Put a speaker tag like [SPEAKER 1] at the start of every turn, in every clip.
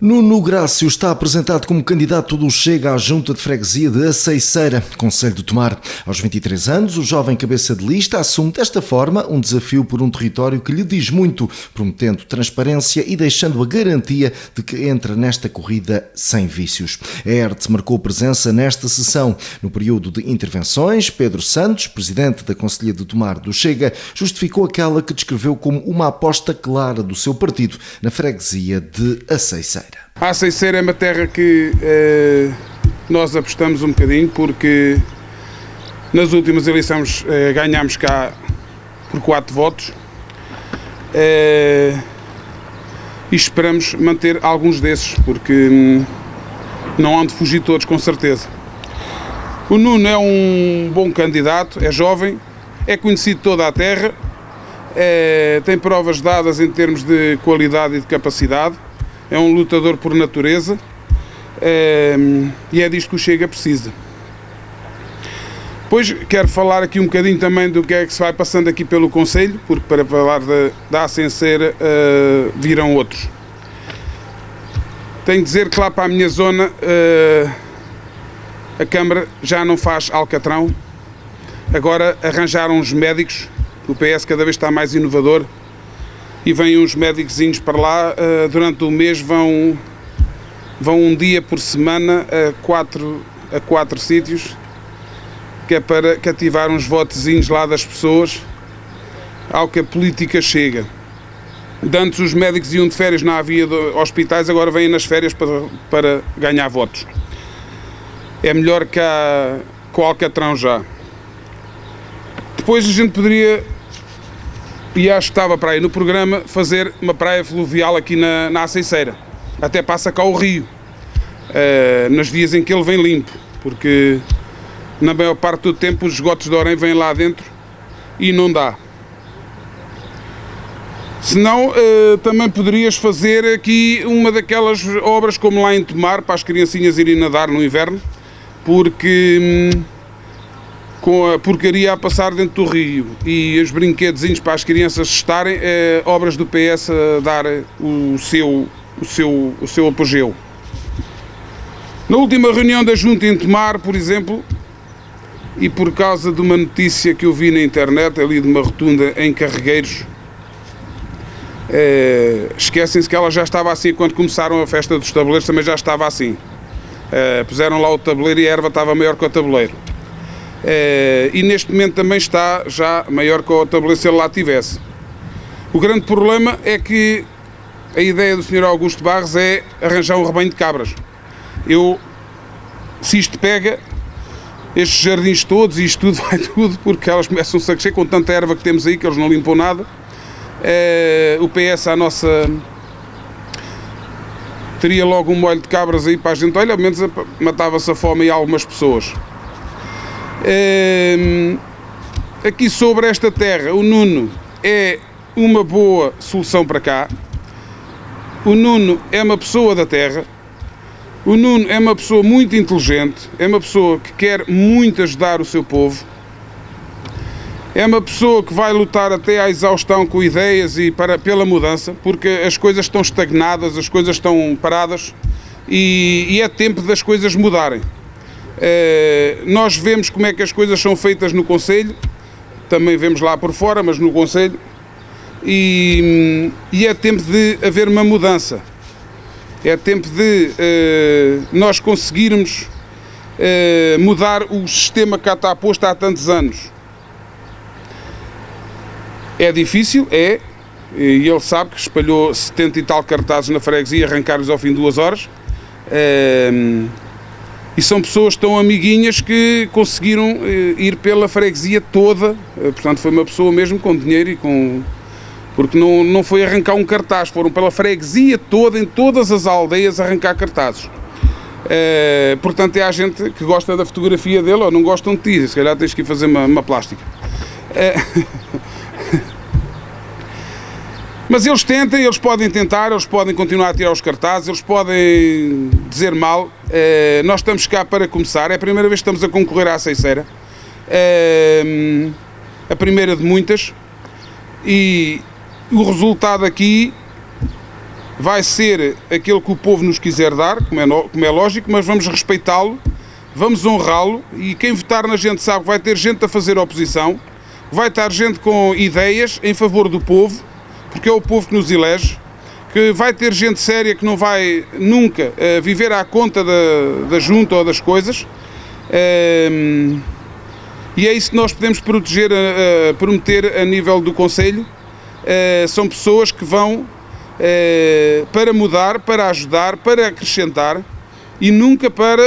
[SPEAKER 1] Nuno Grácio está apresentado como candidato do Chega à Junta de Freguesia de Aceiceira, concelho de Tomar. Aos 23 anos, o jovem cabeça de lista assume desta forma um desafio por um território que lhe diz muito, prometendo transparência e deixando a garantia de que entra nesta corrida sem vícios. A ERTE marcou presença nesta sessão. No período de intervenções, Pedro Santos, presidente da Conselhia de Tomar do Chega, justificou aquela que descreveu como uma aposta clara do seu partido na freguesia de Aceiceira.
[SPEAKER 2] A Aceiceira é uma terra que nós apostamos um bocadinho, porque nas últimas eleições ganhámos cá por 4 votos e esperamos manter alguns desses, porque não hão de fugir todos, com certeza. O Nuno é um bom candidato, é jovem, é conhecido toda a terra, tem provas dadas em termos de qualidade e de capacidade. É um lutador por natureza e é disto que o Chega precisa. Depois quero falar aqui um bocadinho também do que é que se vai passando aqui pelo Concelho, porque para falar da Aceiceira virão outros. Tenho de dizer que lá para a minha zona a Câmara já não faz alcatrão. Agora arranjaram uns médicos, o PS cada vez está mais inovador, e vêm uns médicozinhos para lá, durante o mês vão um dia por semana a quatro sítios, que é para cativar uns votezinhos lá das pessoas, ao que a política chega. De antes os médicos iam de férias, não havia hospitais, agora vêm nas férias para ganhar votos. É melhor que o alcatrão já. Depois a gente poderia, e acho que estava para aí no programa, fazer uma praia fluvial aqui na Aceiceira. Até passa cá o rio, nos dias em que ele vem limpo, porque na maior parte do tempo os esgotos de Orem vêm lá dentro e não dá. Senão também poderias fazer aqui uma daquelas obras como lá em Tomar, para as criancinhas irem nadar no inverno, porque com a porcaria a passar dentro do rio e os brinquedozinhos para as crianças estarem, obras do PS a dar o seu apogeu. Na última reunião da Junta em Tomar, por exemplo, e por causa de uma notícia que eu vi na internet, ali de uma rotunda em Carregueiros, esquecem-se que ela já estava assim quando começaram a festa dos tabuleiros, também já estava assim. Puseram lá o tabuleiro e a erva estava maior que o tabuleiro. E neste momento também está já maior que o tabuleiro se ele lá tivesse. O grande problema é que a ideia do Sr. Augusto Barros é arranjar um rebanho de cabras. Se isto pega, estes jardins todos e isto tudo vai tudo, porque elas começam-se a crescer com tanta erva que temos aí que eles não limpam nada. O PS à nossa teria logo um molho de cabras aí para a gente, olha, ao menos matava-se a fome e algumas pessoas. Aqui sobre esta terra, o Nuno é uma boa solução para cá. O Nuno é uma pessoa da terra. O Nuno é uma pessoa muito inteligente, é uma pessoa que quer muito ajudar o seu povo. É uma pessoa que vai lutar até à exaustão com ideias e pela mudança, porque as coisas estão estagnadas, as coisas estão paradas e é tempo das coisas mudarem. Nós vemos como é que as coisas são feitas no Concelho, também vemos lá por fora, mas no Concelho, e é tempo de haver uma mudança. É tempo de nós conseguirmos mudar o sistema que cá está posto há tantos anos. É difícil, e ele sabe que espalhou 70 e tal cartazes na freguesia, arrancar-os ao fim de 2 horas. E são pessoas tão amiguinhas que conseguiram ir pela freguesia toda, portanto foi uma pessoa mesmo com dinheiro e com... Porque não foi arrancar um cartaz, foram pela freguesia toda, em todas as aldeias, arrancar cartazes. Portanto é a gente que gosta da fotografia dele, ou não gostam de ti, se calhar tens que ir fazer uma plástica. Mas eles tentem, eles podem tentar, eles podem continuar a tirar os cartazes, eles podem dizer mal. Nós estamos cá para começar, é a primeira vez que estamos a concorrer à Aceiceira. A primeira de muitas. E o resultado aqui vai ser aquele que o povo nos quiser dar, como é lógico, mas vamos respeitá-lo, vamos honrá-lo, e quem votar na gente sabe que vai ter gente a fazer oposição, vai estar gente com ideias em favor do povo, porque é o povo que nos elege, que vai ter gente séria que não vai nunca viver à conta da junta ou das coisas, e é isso que nós podemos prometer a nível do Conselho. São pessoas que vão para mudar, para ajudar, para acrescentar, e nunca para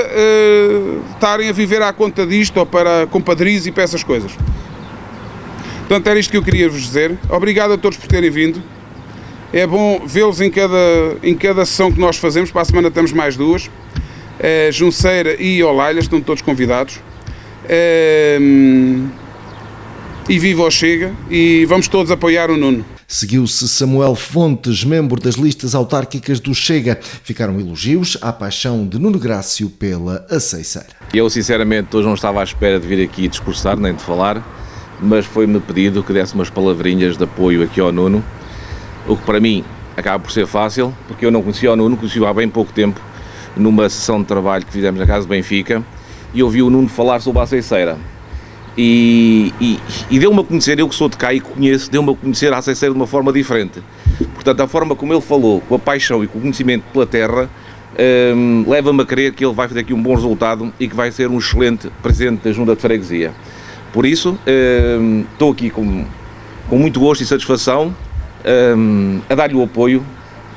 [SPEAKER 2] estarem a viver à conta disto ou para compadrios e para essas coisas. Portanto, era isto que eu queria vos dizer. Obrigado a todos por terem vindo. É bom vê-los em cada sessão que nós fazemos. Para a semana temos mais duas. Junceira e Olailas, estão todos convidados. E viva o Chega, e vamos todos apoiar o Nuno.
[SPEAKER 1] Seguiu-se Samuel Fontes, membro das listas autárquicas do Chega. Ficaram elogios à paixão de Nuno Grácio pela Aceiceira.
[SPEAKER 3] Eu, sinceramente, hoje não estava à espera de vir aqui discursar, nem de falar, mas foi-me pedido que desse umas palavrinhas de apoio aqui ao Nuno, o que para mim acaba por ser fácil, porque eu não conhecia o Nuno, conheci-o há bem pouco tempo, numa sessão de trabalho que fizemos na Casa de Benfica, e ouvi o Nuno falar sobre a Aceiceira. E deu-me a conhecer, eu que sou de cá e conheço, deu-me a conhecer a Aceiceira de uma forma diferente. Portanto, a forma como ele falou, com a paixão e com o conhecimento pela terra, leva-me a crer que ele vai fazer aqui um bom resultado e que vai ser um excelente presidente da Junta de Freguesia. Por isso, estou aqui com muito gosto e satisfação a dar-lhe o apoio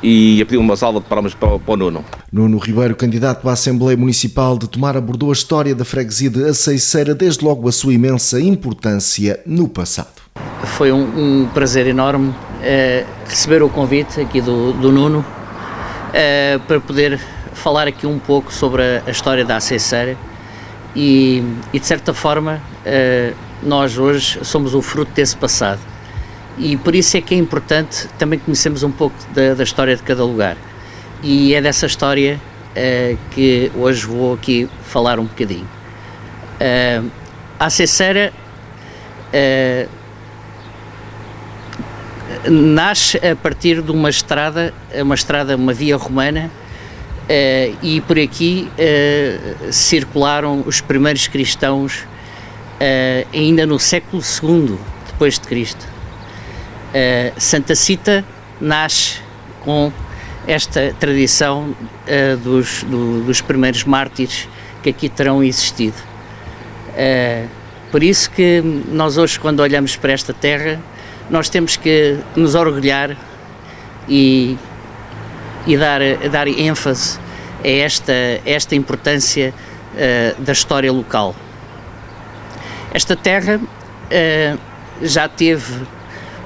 [SPEAKER 3] e a pedir uma salva de palmas para o Nuno.
[SPEAKER 1] Nuno Ribeiro, candidato à Assembleia Municipal de Tomar, abordou a história da freguesia de Aceiceira, desde logo a sua imensa importância no passado.
[SPEAKER 4] Foi um prazer enorme receber o convite aqui do Nuno para poder falar aqui um pouco sobre a história da Aceiceira e de certa forma nós hoje somos o fruto desse passado. E por isso é que é importante também conhecermos um pouco da história de cada lugar. E é dessa história que hoje vou aqui falar um bocadinho. A Aceiceira nasce a partir de uma estrada, uma via romana, e por aqui circularam os primeiros cristãos ainda no século II depois de Cristo. Santa Cita nasce com esta tradição dos primeiros mártires que aqui terão existido. Por isso que nós hoje, quando olhamos para esta terra, nós temos que nos orgulhar e dar ênfase a esta importância da história local. Esta terra já teve,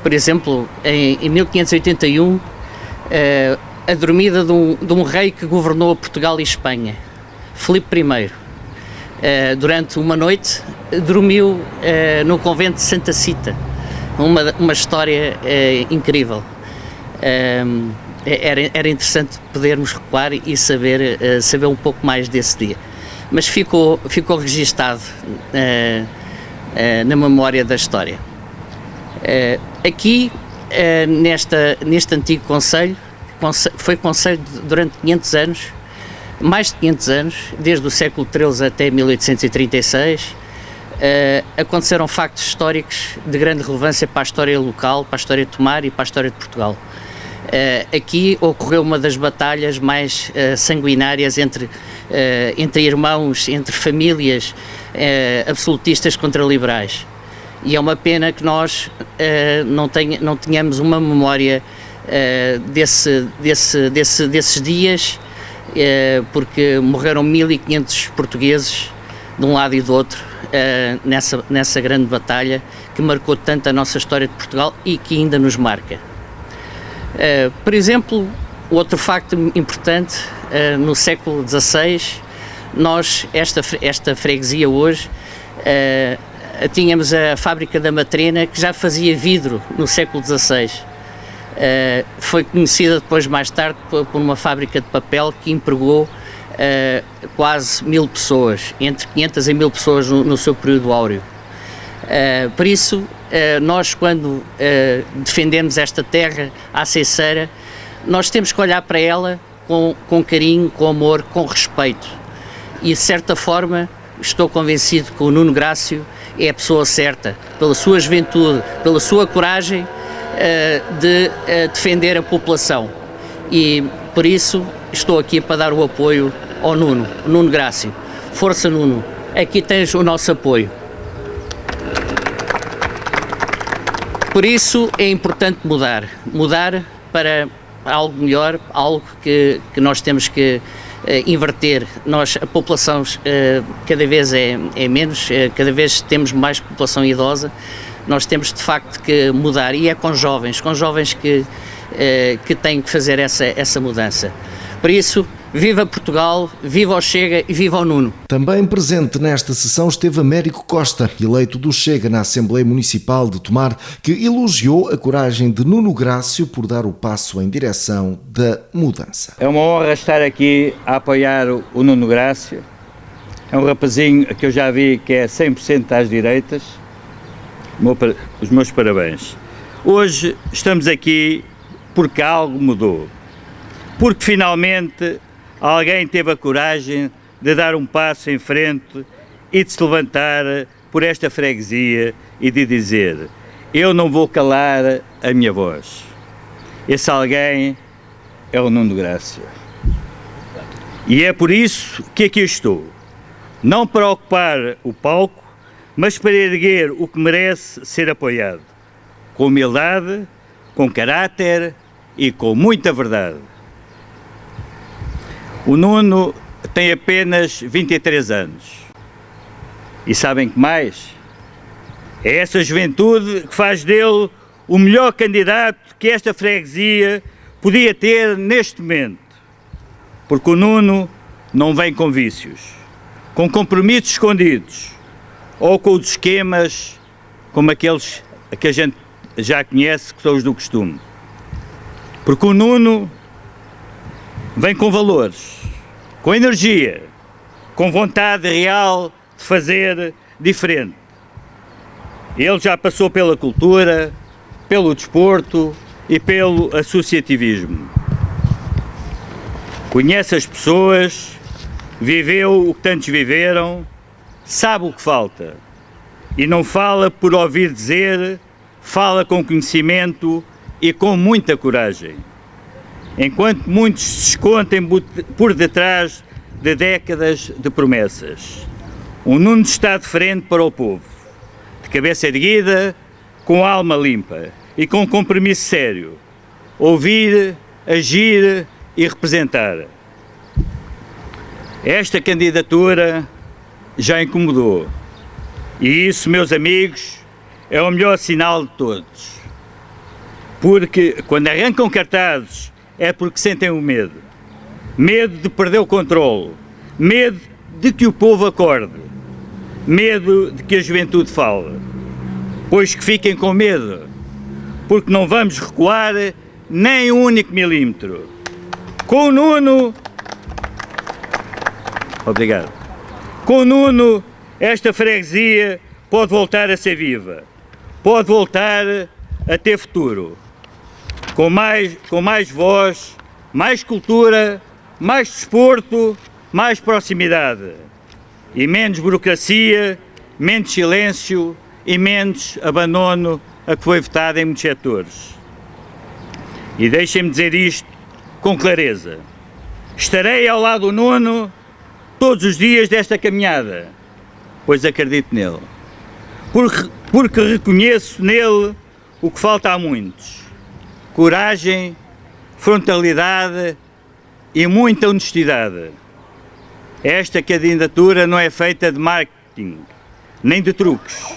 [SPEAKER 4] por exemplo, em 1581, a dormida de um rei que governou Portugal e Espanha, Filipe I. Durante uma noite, dormiu no convento de Santa Cita. Uma história incrível. Era interessante podermos recuar e saber um pouco mais desse dia. Mas ficou registado na memória da história. Aqui, neste antigo concelho, foi concelho durante 500 anos, mais de 500 anos, desde o século XIII até 1836, aconteceram factos históricos de grande relevância para a história local, para a história de Tomar e para a história de Portugal. Aqui ocorreu uma das batalhas mais sanguinárias entre irmãos, entre famílias absolutistas contra liberais. E é uma pena que nós não tenhamos uma memória desses dias, porque morreram 1500 portugueses de um lado e do outro nessa grande batalha que marcou tanto a nossa história de Portugal e que ainda nos marca. Por exemplo, outro facto importante, no século XVI, esta freguesia hoje, tínhamos a fábrica da Matrena, que já fazia vidro no século XVI. Foi conhecida depois, mais tarde, por uma fábrica de papel que empregou quase 1000 pessoas, entre 500 e 1000 pessoas no seu período áureo. Por isso, nós, quando defendemos esta terra, a Aceiceira, nós temos que olhar para ela com carinho, com amor, com respeito. E de certa forma estou convencido que o Nuno Grácio é a pessoa certa, pela sua juventude, pela sua coragem de defender a população. E por isso estou aqui para dar o apoio ao Nuno Grácio. Força, Nuno, aqui tens o nosso apoio. Por isso é importante mudar para algo melhor, algo que nós temos que inverter. A população cada vez é menos, cada vez temos mais população idosa. Nós temos de facto que mudar, e é com jovens que têm que fazer essa mudança. Por isso, viva Portugal, viva o Chega e viva o Nuno.
[SPEAKER 1] Também presente nesta sessão esteve Américo Costa, eleito do Chega na Assembleia Municipal de Tomar, que elogiou a coragem de Nuno Grácio por dar o passo em direção da mudança.
[SPEAKER 5] É uma honra estar aqui a apoiar o Nuno Grácio. É um rapazinho que eu já vi que é 100% às direitas. Os meus parabéns. Hoje estamos aqui porque algo mudou. Porque finalmente alguém teve a coragem de dar um passo em frente e de se levantar por esta freguesia e de dizer: eu não vou calar a minha voz. Esse alguém é o Nuno Grácio. E é por isso que aqui estou. Não para ocupar o palco, mas para erguer o que merece ser apoiado. Com humildade, com caráter e com muita verdade. O Nuno tem apenas 23 anos. E sabem que mais? É essa juventude que faz dele o melhor candidato que esta freguesia podia ter neste momento. Porque o Nuno não vem com vícios, com compromissos escondidos ou com os esquemas como aqueles que a gente já conhece, que são os do costume. Porque o Nuno vem com valores, com energia, com vontade real de fazer diferente. Ele já passou pela cultura, pelo desporto e pelo associativismo. Conhece as pessoas, viveu o que tantos viveram, sabe o que falta. E não fala por ouvir dizer, fala com conhecimento e com muita coragem. Enquanto muitos se escondem por detrás de décadas de promessas, o Nuno está de frente para o povo, de cabeça erguida, com alma limpa e com compromisso sério, ouvir, agir e representar. Esta candidatura já incomodou, e isso, meus amigos, é o melhor sinal de todos, porque quando arrancam cartazes é porque sentem o medo de perder o controle, medo de que o povo acorde, medo de que a juventude fale. Pois que fiquem com medo, porque não vamos recuar nem um único milímetro. Com o Nuno, obrigado. Com o Nuno, esta freguesia pode voltar a ser viva, pode voltar a ter futuro, com mais voz, mais cultura, mais desporto, mais proximidade e menos burocracia, menos silêncio e menos abandono a que foi votado em muitos setores. E deixem-me dizer isto com clareza: estarei ao lado do Nuno todos os dias desta caminhada, pois acredito nele, porque reconheço nele o que falta a muitos: coragem, frontalidade e muita honestidade. Esta candidatura não é feita de marketing, nem de truques.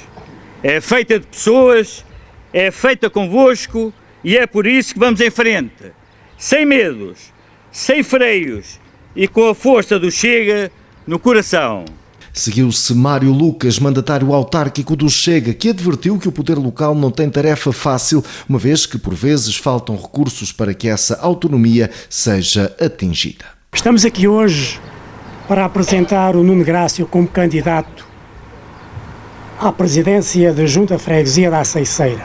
[SPEAKER 5] É feita de pessoas, é feita convosco e é por isso que vamos em frente, sem medos, sem freios e com a força do Chega no coração.
[SPEAKER 1] Seguiu-se Mário Lucas, mandatário autárquico do Chega, que advertiu que o poder local não tem tarefa fácil, uma vez que por vezes faltam recursos para que essa autonomia seja atingida.
[SPEAKER 6] Estamos aqui hoje para apresentar o Nuno Grácio como candidato à presidência da Junta Freguesia da Aceiceira.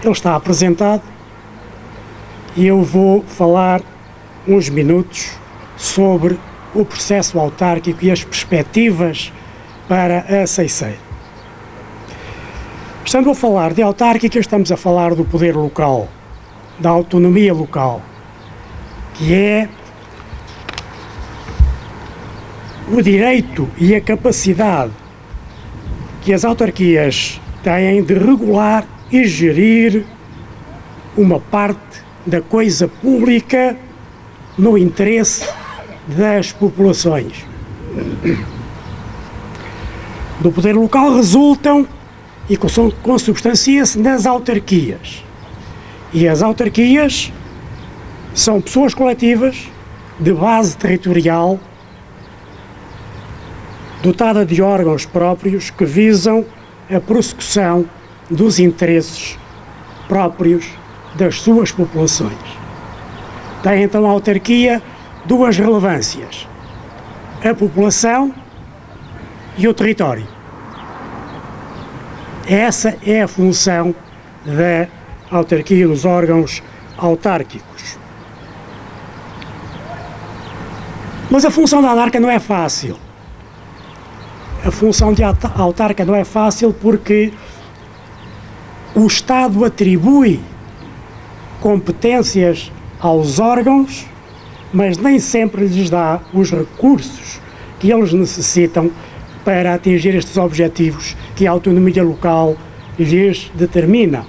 [SPEAKER 6] Ele está apresentado e eu vou falar uns minutos sobre o processo autárquico e as perspectivas para a Ceiceira. Estando a falar de autárquica, estamos a falar do poder local, da autonomia local, que é o direito e a capacidade que as autarquias têm de regular e gerir uma parte da coisa pública no interesse das populações. Do poder local resultam e consubstancia-se nas autarquias. E as autarquias são pessoas coletivas de base territorial dotada de órgãos próprios que visam a prossecução dos interesses próprios das suas populações. Tem então a autarquia duas relevâncias: a população e o território. Essa é a função da autarquia, dos órgãos autárquicos. Mas a função da autarca não é fácil. A função de autarca não é fácil porque o Estado atribui competências aos órgãos, mas nem sempre lhes dá os recursos que eles necessitam para atingir estes objetivos que a autonomia local lhes determina.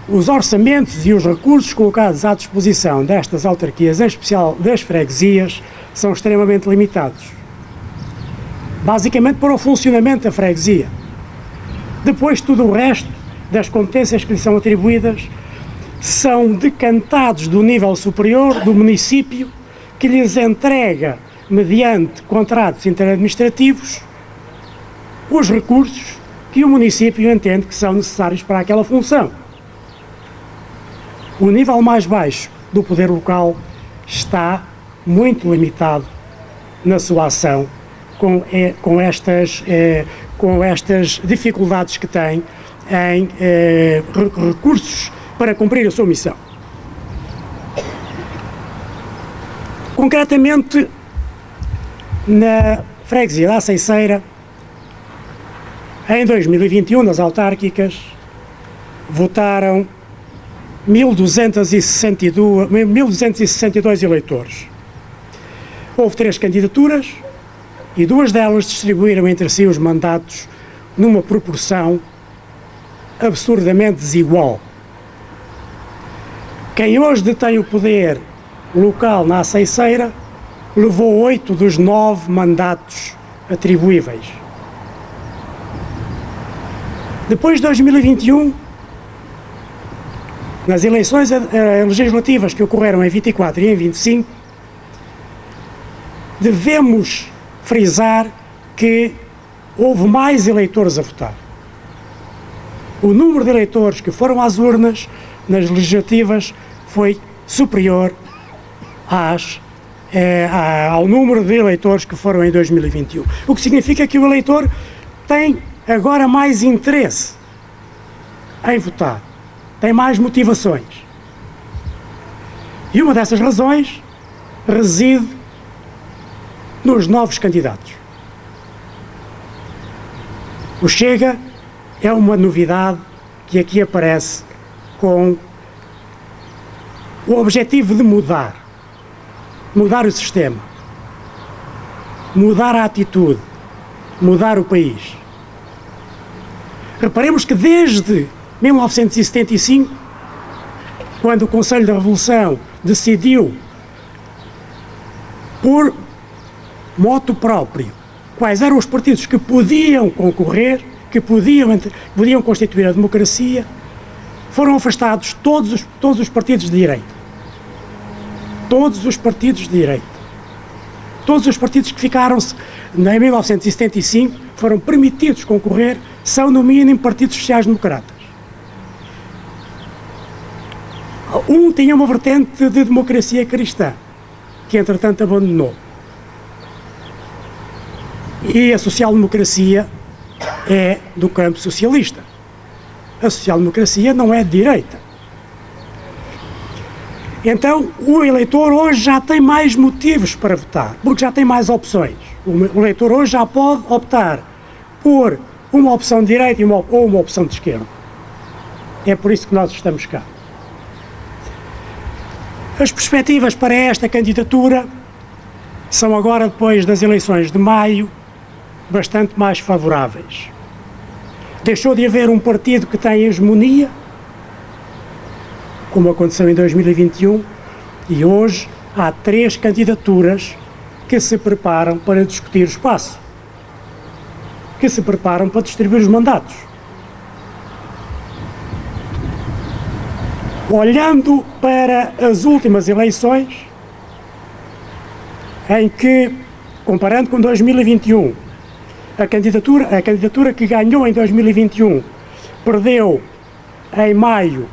[SPEAKER 6] Os orçamentos e os recursos colocados à disposição destas autarquias, em especial das freguesias, são extremamente limitados. Basicamente para o funcionamento da freguesia. Depois, tudo o resto das competências que lhes são atribuídas são decantados do nível superior do município, que lhes entrega, mediante contratos interadministrativos, os recursos que o município entende que são necessários para aquela função. O nível mais baixo do poder local está muito limitado na sua ação com estas dificuldades que tem em recursos para cumprir a sua missão. Concretamente, na freguesia da Ceiceira, em 2021, nas autárquicas, votaram 1.262 eleitores. Houve 3 candidaturas e 2 delas distribuíram entre si os mandatos numa proporção absurdamente desigual. Quem hoje detém o poder local na Ceiceira levou 8 dos 9 mandatos atribuíveis. Depois de 2021, nas eleições legislativas que ocorreram em 24 e em 25, devemos frisar que houve mais eleitores a votar. O número de eleitores que foram às urnas nas legislativas foi superior ao número de eleitores que foram em 2021. O que significa que o eleitor tem agora mais interesse em votar, tem mais motivações. E uma dessas razões reside nos novos candidatos. O Chega é uma novidade que aqui aparece com o objetivo de mudar o sistema, mudar a atitude, mudar o país. Reparemos que desde 1975, quando o Conselho da Revolução decidiu, por moto próprio, quais eram os partidos que podiam concorrer, que podiam constituir a democracia, foram afastados todos os partidos de direita. Todos os partidos de direita. Todos os partidos que ficaram-se em 1975 foram permitidos concorrer, são no mínimo partidos sociais-democratas. Um tinha uma vertente de democracia cristã, que entretanto abandonou. E a social-democracia é do campo socialista. a social-democracia não é de direita. Então, o eleitor hoje já tem mais motivos para votar, porque já tem mais opções. O eleitor hoje já pode optar por uma opção de direita ou uma opção de esquerda. É por isso que nós estamos cá. As perspectivas para esta candidatura são agora, depois das eleições de maio, bastante mais favoráveis. Deixou de haver um partido que tem hegemonia, como aconteceu em 2021, e hoje há 3 candidaturas que se preparam para discutir o espaço, que se preparam para distribuir os mandatos. Olhando para as últimas eleições, em que, comparando com 2021, a candidatura que ganhou em 2021 perdeu em maio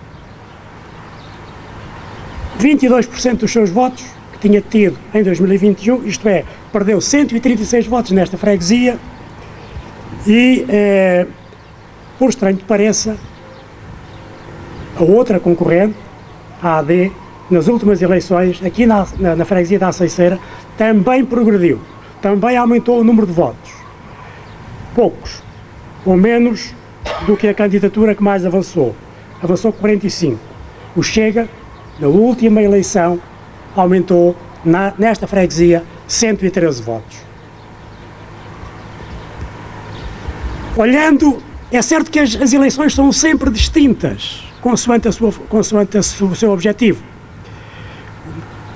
[SPEAKER 6] 22% dos seus votos que tinha tido em 2021, isto é, perdeu 136 votos nesta freguesia e, por estranho que pareça, a outra concorrente, a AD, nas últimas eleições, aqui na freguesia da Aceiceira, também progrediu, também aumentou o número de votos. Poucos, ou menos do que a candidatura que mais avançou. Avançou 45. O Chega, na última eleição, aumentou, nesta freguesia, 113 votos. Olhando, é certo que as eleições são sempre distintas, consoante o seu objetivo.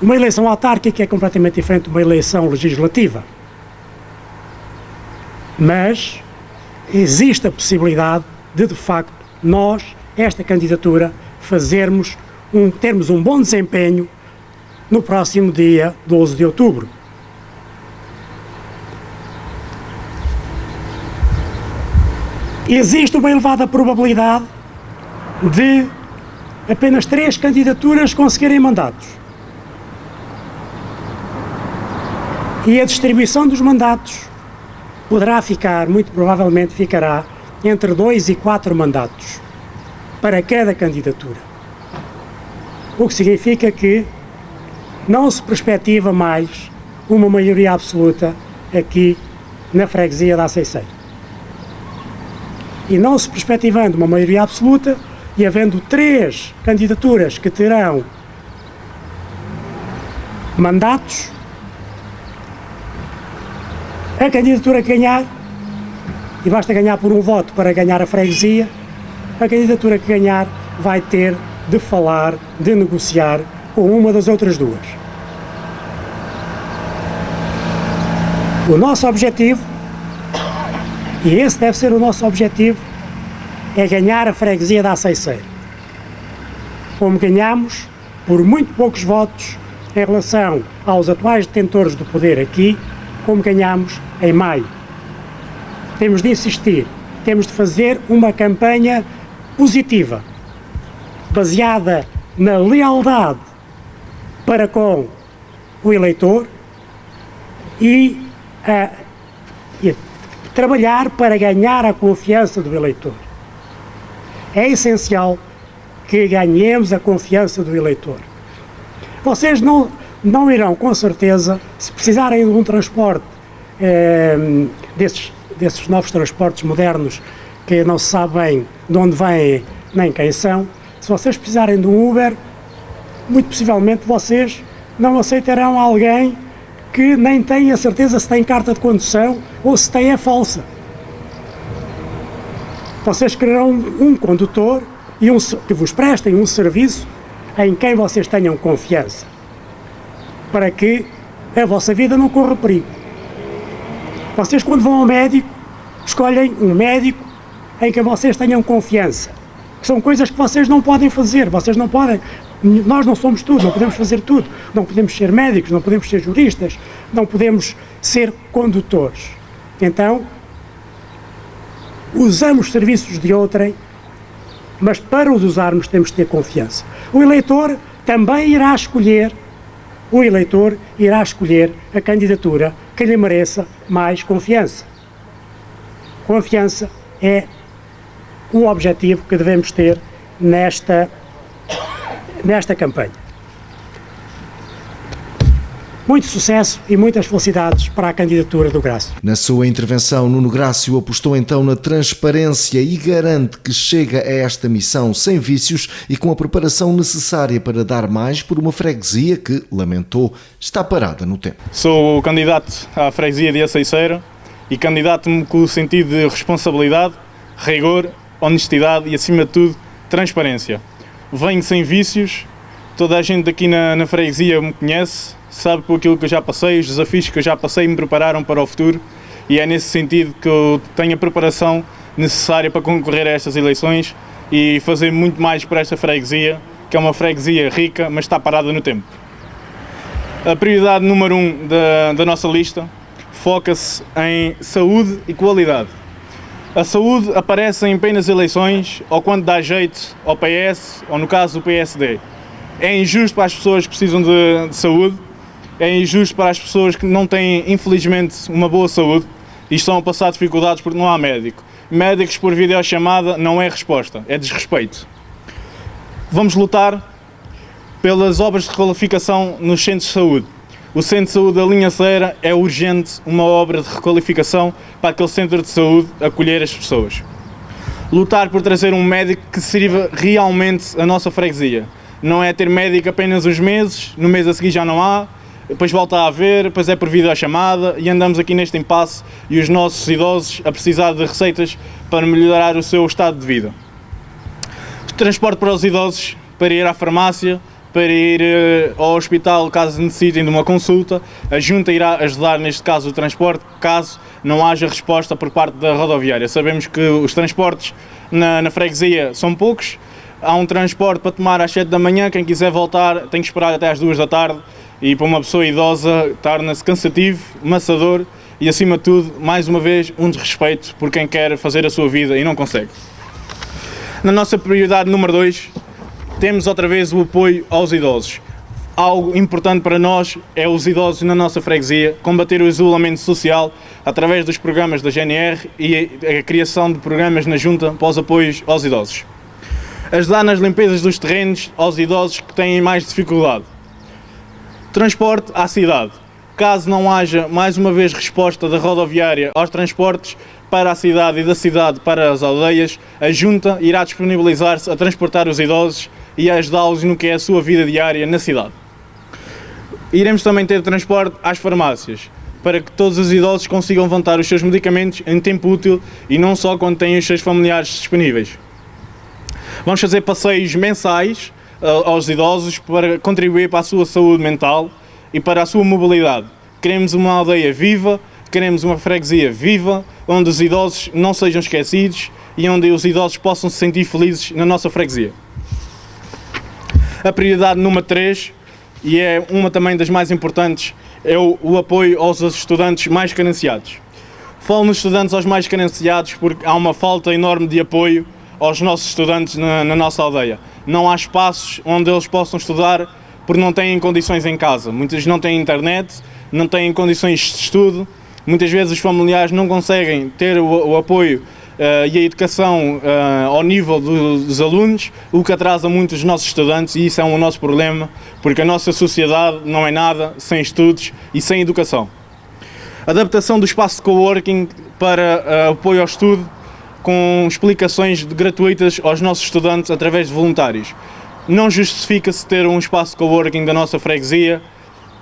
[SPEAKER 6] Uma eleição autárquica é completamente diferente de uma eleição legislativa. Mas existe a possibilidade de facto, nós, esta candidatura, termos um bom desempenho no próximo dia 12 de outubro. Existe uma elevada probabilidade de apenas 3 candidaturas conseguirem mandatos. E a distribuição dos mandatos muito provavelmente ficará entre 2 e 4 mandatos para cada candidatura. O que significa que não se perspectiva mais uma maioria absoluta aqui na freguesia da Aceiceira. E não se perspectivando uma maioria absoluta e havendo 3 candidaturas que terão mandatos, a candidatura que ganhar, e basta ganhar por um voto para ganhar a freguesia, a candidatura que ganhar vai ter de falar, de negociar com uma das outras 2. O nosso objetivo, e esse deve ser o nosso objetivo, é ganhar a freguesia da Aceiceira. Como ganhamos por muito poucos votos em relação aos atuais detentores do poder aqui, como ganhamos em maio. Temos de insistir, temos de fazer uma campanha positiva, baseada na lealdade para com o eleitor e trabalhar para ganhar a confiança do eleitor. É essencial que ganhemos a confiança do eleitor. Vocês não irão, com certeza, se precisarem de um transporte desses novos transportes modernos que não se sabe bem de onde vêm nem quem são, se vocês precisarem de um Uber, muito possivelmente vocês não aceitarão alguém que nem tem a certeza se tem carta de condução ou se tem a falsa. Vocês quererão um condutor que vos prestem um serviço em quem vocês tenham confiança, para que a vossa vida não corra perigo. Vocês, quando vão ao médico, escolhem um médico em que vocês tenham confiança. São coisas que vocês não podem fazer, nós não somos tudo, não podemos fazer tudo, não podemos ser médicos, não podemos ser juristas, não podemos ser condutores. Então, usamos serviços de outrem, mas para os usarmos temos de ter confiança. O eleitor também irá escolher a candidatura que lhe mereça mais confiança. Confiança é o objetivo que devemos ter nesta campanha. Muito sucesso e muitas felicidades para a candidatura do Grácio.
[SPEAKER 1] Na sua intervenção, Nuno Grácio apostou então na transparência e garante que chega a esta missão sem vícios e com a preparação necessária para dar mais por uma freguesia que, lamentou, está parada no tempo.
[SPEAKER 7] Sou candidato à freguesia de Aceiceira e candidato-me com o sentido de responsabilidade, rigor, honestidade e, acima de tudo, transparência. Venho sem vícios, toda a gente aqui na freguesia me conhece, sabe por aquilo que eu já passei, os desafios que eu já passei me prepararam para o futuro e é nesse sentido que eu tenho a preparação necessária para concorrer a estas eleições e fazer muito mais para esta freguesia, que é uma freguesia rica, mas está parada no tempo. A prioridade número 1 da nossa lista foca-se em saúde e qualidade. A saúde aparece em apenas eleições ou quando dá jeito ao PS ou no caso do PSD. É injusto para as pessoas que precisam de saúde, é injusto para as pessoas que não têm, infelizmente, uma boa saúde e estão a passar dificuldades porque não há médico. Médicos por videochamada não é resposta, é desrespeito. Vamos lutar pelas obras de requalificação nos centros de saúde. O Centro de Saúde da Linha Ceira é urgente uma obra de requalificação para aquele centro de saúde acolher as pessoas. Lutar por trazer um médico que sirva realmente a nossa freguesia. Não é ter médico apenas uns meses, no mês a seguir já não há, depois volta a haver, depois é por videochamada e andamos aqui neste impasse e os nossos idosos a precisar de receitas para melhorar o seu estado de vida. Transporte para os idosos, para ir à farmácia, para ir ao hospital caso necessitem de uma consulta. A Junta irá ajudar neste caso o transporte, caso não haja resposta por parte da rodoviária. Sabemos que os transportes na freguesia são poucos. Há um transporte para tomar às 7 da manhã, quem quiser voltar tem que esperar até às 2 da tarde e para uma pessoa idosa torna-se cansativo, maçador e acima de tudo, mais uma vez, um desrespeito por quem quer fazer a sua vida e não consegue. Na nossa prioridade número 2, temos outra vez o apoio aos idosos. Algo importante para nós é os idosos na nossa freguesia, combater o isolamento social através dos programas da GNR e a criação de programas na Junta para os apoios aos idosos. Ajudar nas limpezas dos terrenos aos idosos que têm mais dificuldade. Transporte à cidade. Caso não haja, mais uma vez, resposta da rodoviária aos transportes para a cidade e da cidade para as aldeias, a Junta irá disponibilizar-se a transportar os idosos e a ajudá-los no que é a sua vida diária na cidade. Iremos também ter transporte às farmácias, para que todos os idosos consigam levantar os seus medicamentos em tempo útil e não só quando têm os seus familiares disponíveis. Vamos fazer passeios mensais aos idosos para contribuir para a sua saúde mental e para a sua mobilidade. Queremos uma aldeia viva, queremos uma freguesia viva, onde os idosos não sejam esquecidos e onde os idosos possam se sentir felizes na nossa freguesia. A prioridade número 3, e é uma também das mais importantes, é o apoio aos estudantes mais carenciados. Falo nos estudantes aos mais carenciados porque há uma falta enorme de apoio aos nossos estudantes na nossa aldeia. Não há espaços onde eles possam estudar porque não têm condições em casa. Muitos não têm internet, não têm condições de estudo, muitas vezes os familiares não conseguem ter o apoio e a educação ao nível dos alunos, o que atrasa muito os nossos estudantes e isso é um nosso problema, porque a nossa sociedade não é nada sem estudos e sem educação. Adaptação do espaço de coworking para apoio ao estudo, com explicações gratuitas aos nossos estudantes através de voluntários. Não justifica-se ter um espaço de coworking da nossa freguesia,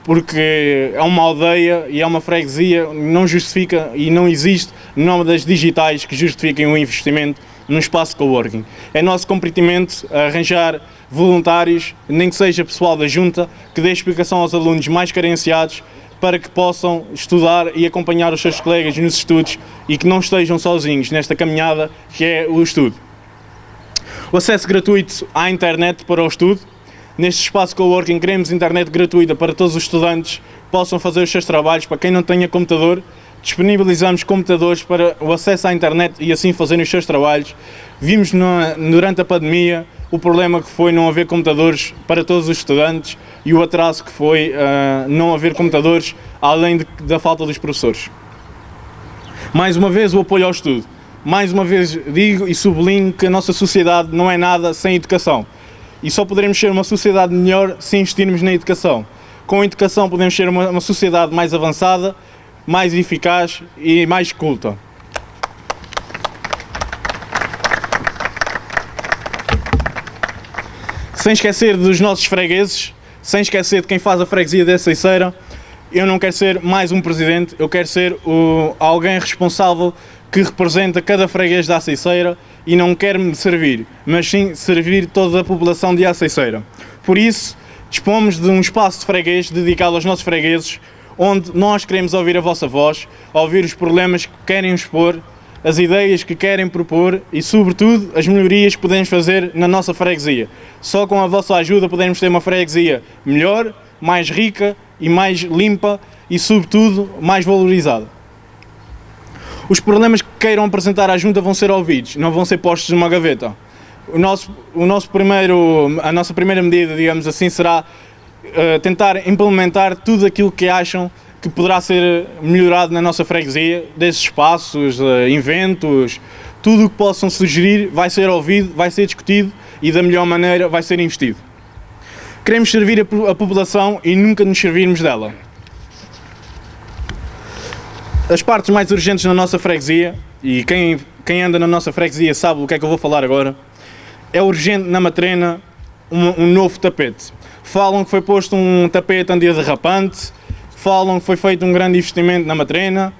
[SPEAKER 7] porque é uma aldeia e é uma freguesia, não justifica e não existe nómadas digitais que justifiquem o investimento num espaço de coworking. É nosso comprometimento arranjar voluntários, nem que seja pessoal da Junta, que dê explicação aos alunos mais carenciados para que possam estudar e acompanhar os seus colegas nos estudos e que não estejam sozinhos nesta caminhada que é o estudo. O acesso gratuito à internet para o estudo. Neste espaço de coworking queremos internet gratuita para todos os estudantes que possam fazer os seus trabalhos. Para quem não tenha computador, disponibilizamos computadores para o acesso à internet e assim fazerem os seus trabalhos. Vimos durante a pandemia o problema que foi não haver computadores para todos os estudantes e o atraso que foi não haver computadores, além da falta dos professores. Mais uma vez, o apoio ao estudo. Mais uma vez digo e sublinho que a nossa sociedade não é nada sem educação. E só poderemos ser uma sociedade melhor se investirmos na educação. Com a educação podemos ser uma sociedade mais avançada, mais eficaz e mais culta. Sem esquecer dos nossos fregueses, sem esquecer de quem faz a freguesia da Aceiceira, eu não quero ser mais um presidente, eu quero ser alguém responsável que representa cada freguês da Aceiceira e não quero me servir, mas sim servir toda a população de Aceiceira. Por isso, dispomos de um espaço de freguês dedicado aos nossos fregueses, onde nós queremos ouvir a vossa voz, ouvir os problemas que querem expor, as ideias que querem propor e, sobretudo, as melhorias que podemos fazer na nossa freguesia. Só com a vossa ajuda podemos ter uma freguesia melhor, mais rica e mais limpa e, sobretudo, mais valorizada. Os problemas que queiram apresentar à Junta vão ser ouvidos, não vão ser postos numa gaveta. A nossa primeira medida, digamos assim, será tentar implementar tudo aquilo que acham que poderá ser melhorado na nossa freguesia, desses espaços, inventos, tudo o que possam sugerir vai ser ouvido, vai ser discutido e da melhor maneira vai ser investido. Queremos servir a população e nunca nos servirmos dela. As partes mais urgentes na nossa freguesia, e quem anda na nossa freguesia sabe do que é que eu vou falar agora, é urgente na Matrena um novo tapete. Falam que foi posto um tapete antiderrapante, falam que foi feito um grande investimento na Matrena,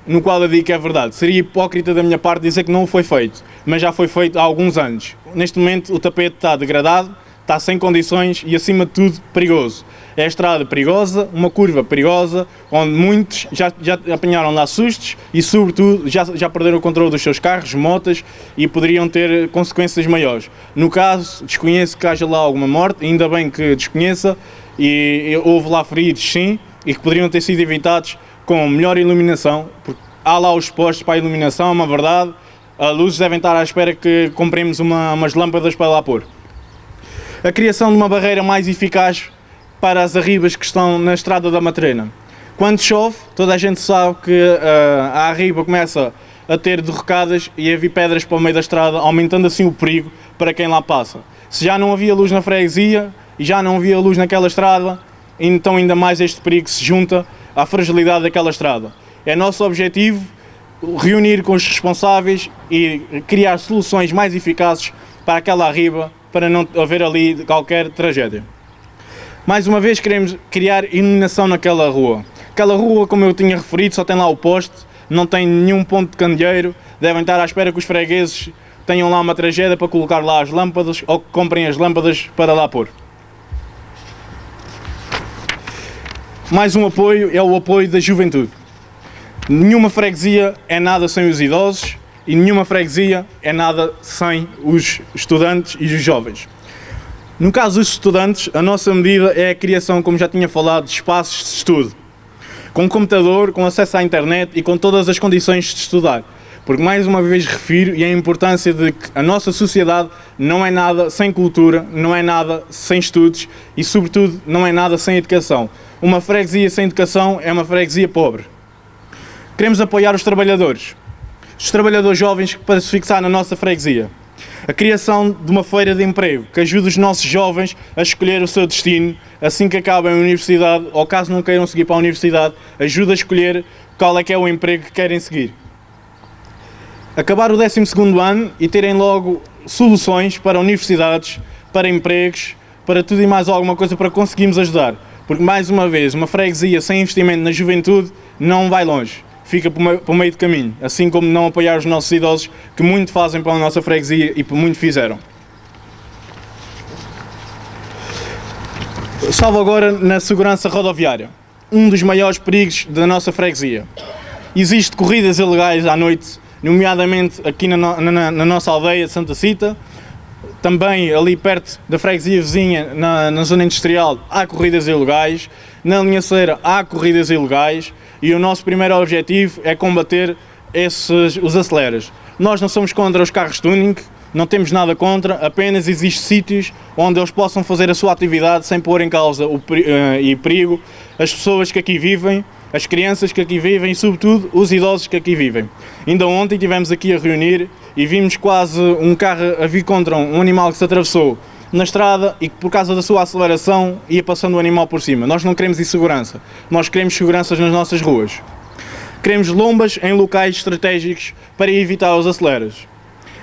[SPEAKER 7] no qual eu digo que é verdade. Seria hipócrita da minha parte dizer que não foi feito, mas já foi feito há alguns anos. Neste momento o tapete está degradado, está sem condições e, acima de tudo, perigoso. É a estrada perigosa, uma curva perigosa, onde muitos já apanharam lá sustos e, sobretudo, já perderam o controle dos seus carros, motas e poderiam ter consequências maiores. No caso, desconheço que haja lá alguma morte, ainda bem que desconheça, e houve lá feridos, sim, e que poderiam ter sido evitados com melhor iluminação, porque há lá os postos para a iluminação, é uma verdade, as luzes devem estar à espera que compremos umas lâmpadas para lá pôr. A criação de uma barreira mais eficaz para as arribas que estão na estrada da Matrena. Quando chove, toda a gente sabe que a arriba começa a ter derrocadas e a vir pedras para o meio da estrada, aumentando assim o perigo para quem lá passa. Se já não havia luz na freguesia e já não havia luz naquela estrada, então ainda mais este perigo se junta à fragilidade daquela estrada. É nosso objetivo reunir com os responsáveis e criar soluções mais eficazes para aquela arriba, para não haver ali qualquer tragédia. Mais uma vez queremos criar iluminação naquela rua. Aquela rua, como eu tinha referido, só tem lá o poste, não tem nenhum ponto de candeeiro, devem estar à espera que os fregueses tenham lá uma tragédia para colocar lá as lâmpadas ou que comprem as lâmpadas para lá pôr. Mais um apoio é o apoio da juventude. Nenhuma freguesia é nada sem os idosos e nenhuma freguesia é nada sem os estudantes e os jovens. No caso dos estudantes, a nossa medida é a criação, como já tinha falado, de espaços de estudo, com computador, com acesso à internet e com todas as condições de estudar. Porque, mais uma vez, refiro e a importância de que a nossa sociedade não é nada sem cultura, não é nada sem estudos e, sobretudo, não é nada sem educação. Uma freguesia sem educação é uma freguesia pobre. Queremos apoiar os trabalhadores jovens para se fixar na nossa freguesia. A criação de uma feira de emprego que ajude os nossos jovens a escolher o seu destino assim que acabem a universidade ou caso não queiram seguir para a universidade, ajuda a escolher qual é que é o emprego que querem seguir. Acabar o 12º ano e terem logo soluções para universidades, para empregos, para tudo e mais alguma coisa para conseguirmos ajudar. Porque, mais uma vez, uma freguesia sem investimento na juventude não vai longe. Fica para o meio do caminho, assim como não apoiar os nossos idosos, que muito fazem para a nossa freguesia e por muito fizeram. Salvo agora na segurança rodoviária, um dos maiores perigos da nossa freguesia. Existem corridas ilegais à noite, nomeadamente aqui na nossa aldeia de Santa Cita, também ali perto da freguesia vizinha, na zona industrial, há corridas ilegais, na Linhaceira há corridas ilegais, e o nosso primeiro objetivo é combater os aceleras. Nós não somos contra os carros tuning, não temos nada contra, apenas existem sítios onde eles possam fazer a sua atividade sem pôr em causa e perigo as pessoas que aqui vivem as crianças que aqui vivem e, sobretudo, os idosos que aqui vivem. Ainda ontem estivemos aqui a reunir e vimos quase um carro a vir contra um animal que se atravessou na estrada e que, por causa da sua aceleração, ia passando o animal por cima. Nós não queremos insegurança, nós queremos seguranças nas nossas ruas. Queremos lombas em locais estratégicos para evitar os aceleras.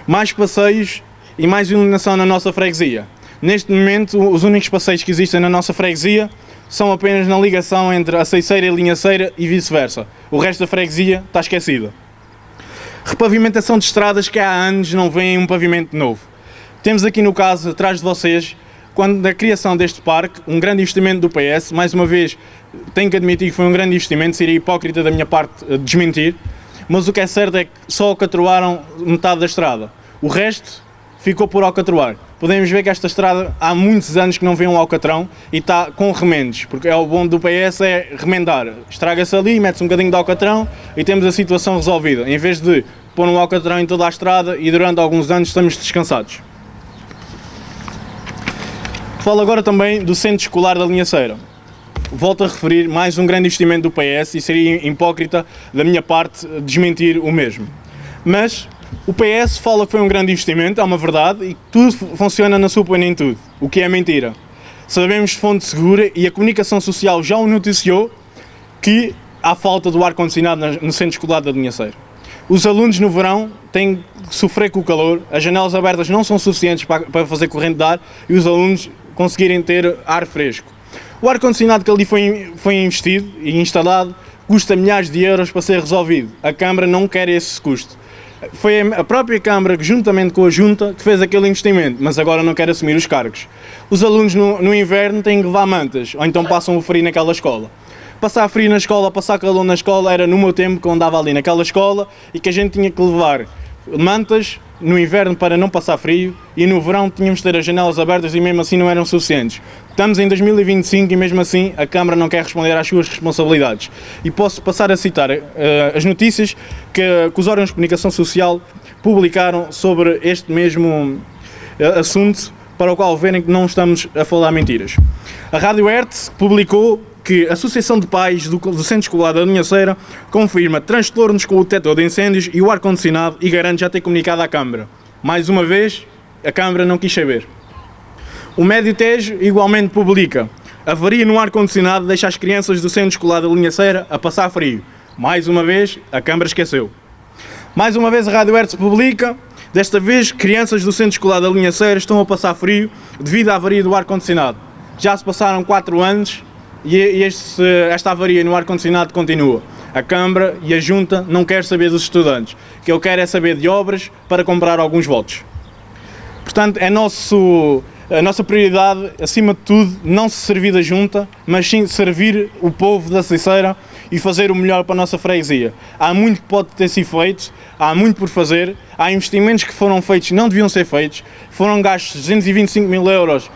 [SPEAKER 7] Mais passeios e mais iluminação na nossa freguesia. Neste momento, os únicos passeios que existem na nossa freguesia são apenas na ligação entre a Ceiceira e a Linhaceira e vice-versa. O resto da freguesia está esquecida. Repavimentação de estradas que há anos não vem um pavimento novo. Temos aqui no caso, atrás de vocês, quando da criação deste parque, um grande investimento do PS, mais uma vez tenho que admitir que foi um grande investimento, seria hipócrita da minha parte desmentir, mas o que é certo é que só alcatroaram metade da estrada. O resto ficou por alcatroar. Podemos ver que esta estrada há muitos anos que não vê um alcatrão e está com remendos, porque é o bom do PS é remendar. Estraga-se ali, mete-se um bocadinho de alcatrão e temos a situação resolvida, em vez de pôr um alcatrão em toda a estrada e durante alguns anos estamos descansados. Falo agora também do centro escolar da Linhaceira. Volto a referir mais um grande investimento do PS e seria hipócrita da minha parte desmentir o mesmo. Mas o PS fala que foi um grande investimento, é uma verdade, e que tudo funciona na sua plenitude, o que é mentira. Sabemos de fonte segura e a comunicação social já o noticiou que há falta do ar-condicionado no centro escolar da Linhaceira. Os alunos no verão têm que sofrer com o calor, as janelas abertas não são suficientes para fazer corrente de ar e os alunos conseguirem ter ar fresco. O ar-condicionado que ali foi investido e instalado custa milhares de euros para ser resolvido. A Câmara não quer esse custo. Foi a própria Câmara, juntamente com a Junta, que fez aquele investimento, mas agora não quer assumir os cargos. Os alunos no inverno têm que levar mantas, ou então passam o frio naquela escola. Passar frio na escola, passar calor na escola, era no meu tempo que eu andava ali naquela escola e que a gente tinha que levar mantas no inverno para não passar frio e no verão tínhamos de ter as janelas abertas e mesmo assim não eram suficientes. Estamos em 2025 e mesmo assim a Câmara não quer responder às suas responsabilidades. E posso passar a citar as notícias que os órgãos de comunicação social publicaram sobre este mesmo assunto, para o qual verem que não estamos a falar mentiras. A Rádio Hertz publicou que a Associação de Pais do Centro Escolar da Linhaceira confirma transtornos com o detector de incêndios e o ar-condicionado e garante já ter comunicado à Câmara. Mais uma vez, a Câmara não quis saber. O Médio Tejo igualmente publica: avaria no ar-condicionado deixa as crianças do Centro Escolar da Linhaceira a passar frio. Mais uma vez, a Câmara esqueceu. Mais uma vez a Rádio Hertz publica: desta vez, crianças do Centro Escolar da Linhaceira estão a passar frio devido à avaria do ar-condicionado. Já se passaram 4 anos e esta avaria no ar-condicionado continua. A Câmara e a Junta não querem saber dos estudantes. O que eu quero é saber de obras para comprar alguns votos. Portanto, é a nossa prioridade, acima de tudo, não se servir da Junta, mas sim servir o povo da Ceiceira e fazer o melhor para a nossa freguesia. Há muito que pode ter sido feito, há muito por fazer, há investimentos que foram feitos e não deviam ser feitos, foram gastos 225 mil euros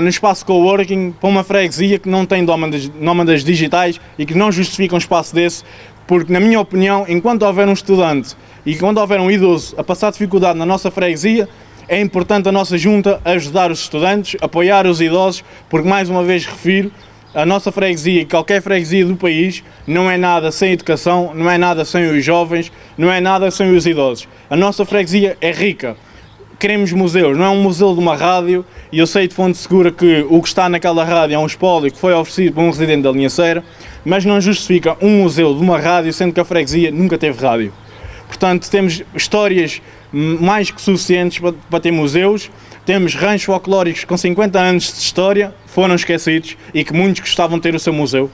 [SPEAKER 7] no espaço coworking para uma freguesia que não tem nómadas digitais e que não justifica um espaço desse, porque, na minha opinião, enquanto houver um estudante e quando houver um idoso a passar dificuldade na nossa freguesia, é importante a nossa Junta ajudar os estudantes, apoiar os idosos, porque, mais uma vez refiro, a nossa freguesia e qualquer freguesia do país não é nada sem educação, não é nada sem os jovens, não é nada sem os idosos. A nossa freguesia é rica. Queremos museus, não é um museu de uma rádio, e eu sei de fonte segura que o que está naquela rádio é um espólio que foi oferecido por um residente da Linhaceira, mas não justifica um museu de uma rádio, sendo que a freguesia nunca teve rádio. Portanto, temos histórias mais que suficientes para ter museus, temos ranchos folclóricos com 50 anos de história, foram esquecidos e que muitos gostavam de ter o seu museu.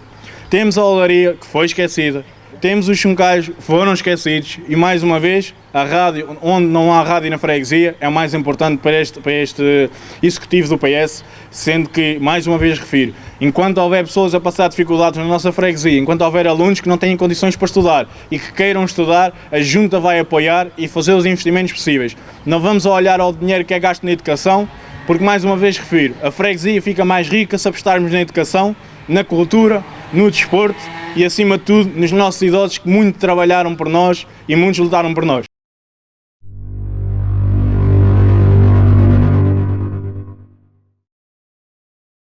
[SPEAKER 7] Temos a olaria, que foi esquecida. Temos os chuncais, foram esquecidos, e mais uma vez, a rádio, onde não há rádio na freguesia, é o mais importante para este executivo do PS, sendo que, mais uma vez refiro, enquanto houver pessoas a passar dificuldades na nossa freguesia, enquanto houver alunos que não têm condições para estudar e que queiram estudar, a Junta vai apoiar e fazer os investimentos possíveis. Não vamos olhar ao dinheiro que é gasto na educação, porque, mais uma vez refiro, a freguesia fica mais rica se apostarmos na educação, na cultura, no desporto e, acima de tudo, nos nossos idosos que muito trabalharam por nós e muitos lutaram por nós.